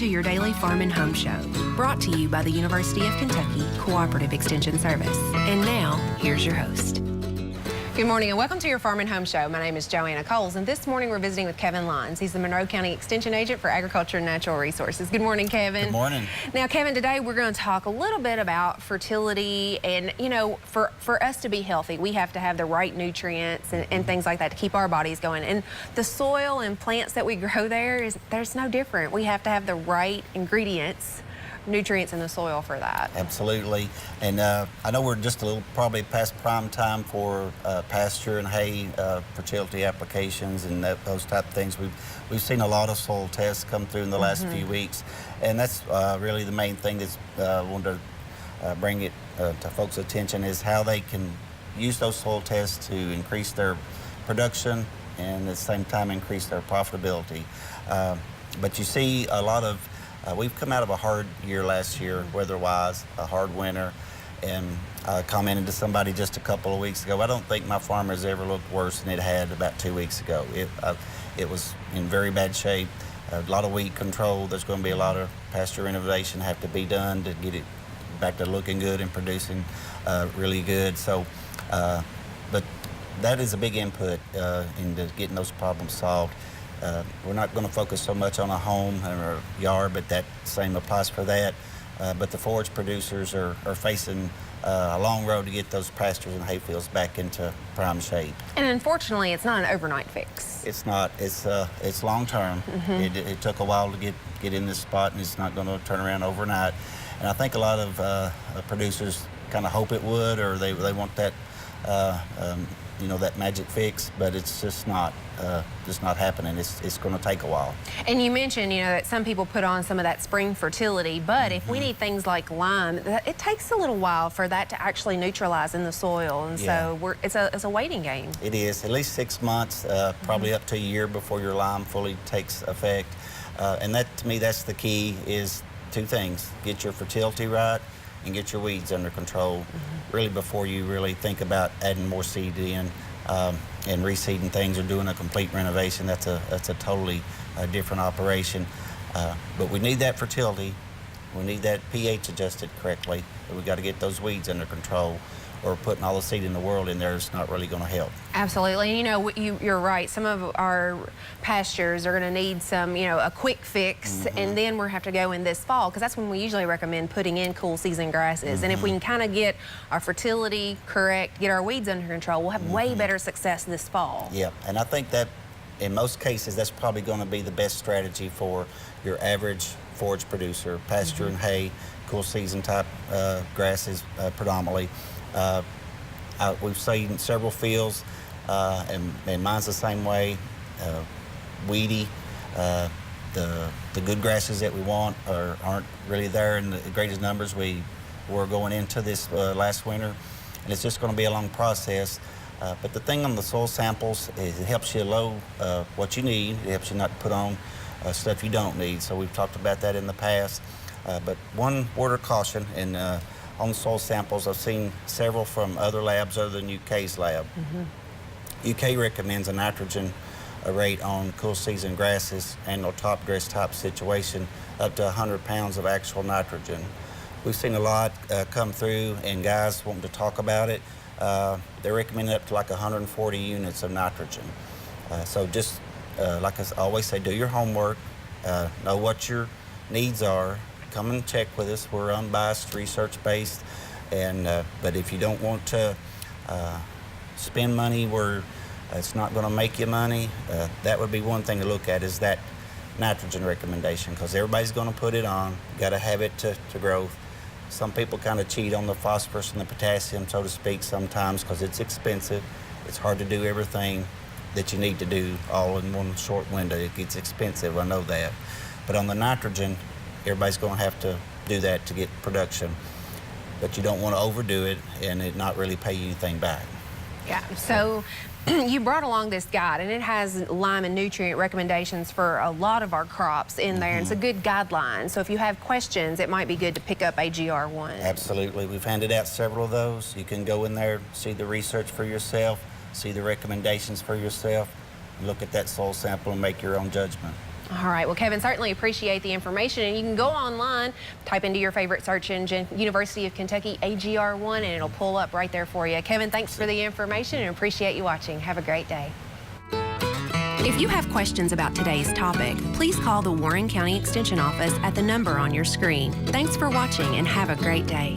to your daily Farm and Home Show, brought to you by the University of Kentucky Cooperative Extension Service. And now, here's your host. Good morning and welcome to your Farm and Home Show. My name is Joanna, and this morning we're visiting with Kevin Lyons. He's the Monroe County Extension Agent for Agriculture and Natural Resources. Good morning, Kevin. Good morning. Now, Kevin, today we're going to talk a little bit about fertility, and you know, for us to be healthy, we have to have the right nutrients and things like that to keep our bodies going. And the soil and plants that we grow there's no different. We have to have the right ingredients, nutrients in the soil for that. Absolutely. And I know we're just a little probably past prime time for pasture and hay fertility applications and those type of things. We've seen a lot of soil tests come through in the last few weeks, and that's really the main thing that's wanted to bring it to folks' attention is how they can use those soil tests to increase their production and at the same time increase their profitability. But you see a lot of we've come out of a hard year last year, weather-wise, a hard winter, and I commented to somebody just a couple of weeks ago, I don't think my farm has ever looked worse than it had about 2 weeks ago. It was in very bad shape, a lot of weed control. There's going to be a lot of pasture renovation have to be done to get it back to looking good and producing really good. So, but that is a big input into getting those problems solved. We're not going to focus so much on a home or a yard, but that same applies for that. But the forage producers are facing a long road to get those pastures and hayfields back into prime shape. And unfortunately, it's not an overnight fix. It's not. It's long term. It took a while to get in this spot, and it's not going to turn around overnight. And I think a lot of producers kind of hope it would, or they want that. You know, that magic fix, but it's just not happening. It's going to take a while. And you mentioned, you know, that some people put on some of that spring fertility, but if we need things like lime, it takes a little while for that to actually neutralize in the soil, and so it's a waiting game. It is at least 6 months, probably up to a year before your lime fully takes effect. And that, to me, that's the key. Is two things: get your fertility right and get your weeds under control, really before you really think about adding more seed in and reseeding things or doing a complete renovation. That's a totally different operation. But we need that fertility. We need that pH adjusted correctly. But we got to get those weeds under control, or putting all the seed in the world in there is not really going to help. Absolutely. And you know, you're right. Some of our pastures are going to need some, you know, a quick fix, and then we'll have to go in this fall, because that's when we usually recommend putting in cool season grasses. And if we can kind of get our fertility correct, get our weeds under control, we'll have way better success this fall. Yeah, and I think that in most cases, that's probably going to be the best strategy for your average forage producer, pasture and hay, cool season type grasses predominantly. We've seen several fields, and mine's the same way, weedy. The good grasses that we want aren't really there in the greatest numbers. We were going into this last winter, and it's just going to be a long process. But the thing on the soil samples is it helps you low what you need. It helps you not put on stuff you don't need. So we've talked about that in the past. But one word of caution, and on soil samples, I've seen several from other labs other than UK's lab. UK recommends a nitrogen rate on cool season grasses and or top dress type situation up to 100 pounds of actual nitrogen. We've seen a lot come through, and guys wanting to talk about it. They're recommending up to like 140 units of nitrogen. So just like I always say, do your homework, know what your needs are. Come and check with us. We're unbiased, research-based, and but if you don't want to spend money where it's not going to make you money, that would be one thing to look at, is that nitrogen recommendation, because everybody's going to put it on. You got to have it to grow. Some people kind of cheat on the phosphorus and the potassium, so to speak, sometimes, because it's expensive. It's hard to do everything that you need to do all in one short window. It gets expensive, I know that. But on the nitrogen, everybody's going to have to do that to get production. But you don't want to overdo it and it not really pay you anything back. Yeah, so you brought along this guide, and it has lime and nutrient recommendations for a lot of our crops in there. And it's a good guideline. So if you have questions, it might be good to pick up AGR1. Absolutely. We've handed out several of those. You can go in there, see the research for yourself, see the recommendations for yourself, and look at that soil sample and make your own judgment. All right, well, Kevin, certainly appreciate the information. And you can go online, type into your favorite search engine, University of Kentucky AGR1, and it'll pull up right there for you. Kevin, thanks for the information and appreciate you watching. Have a great day. If you have questions about today's topic, please call the Warren County Extension Office at the number on your screen. Thanks for watching and have a great day.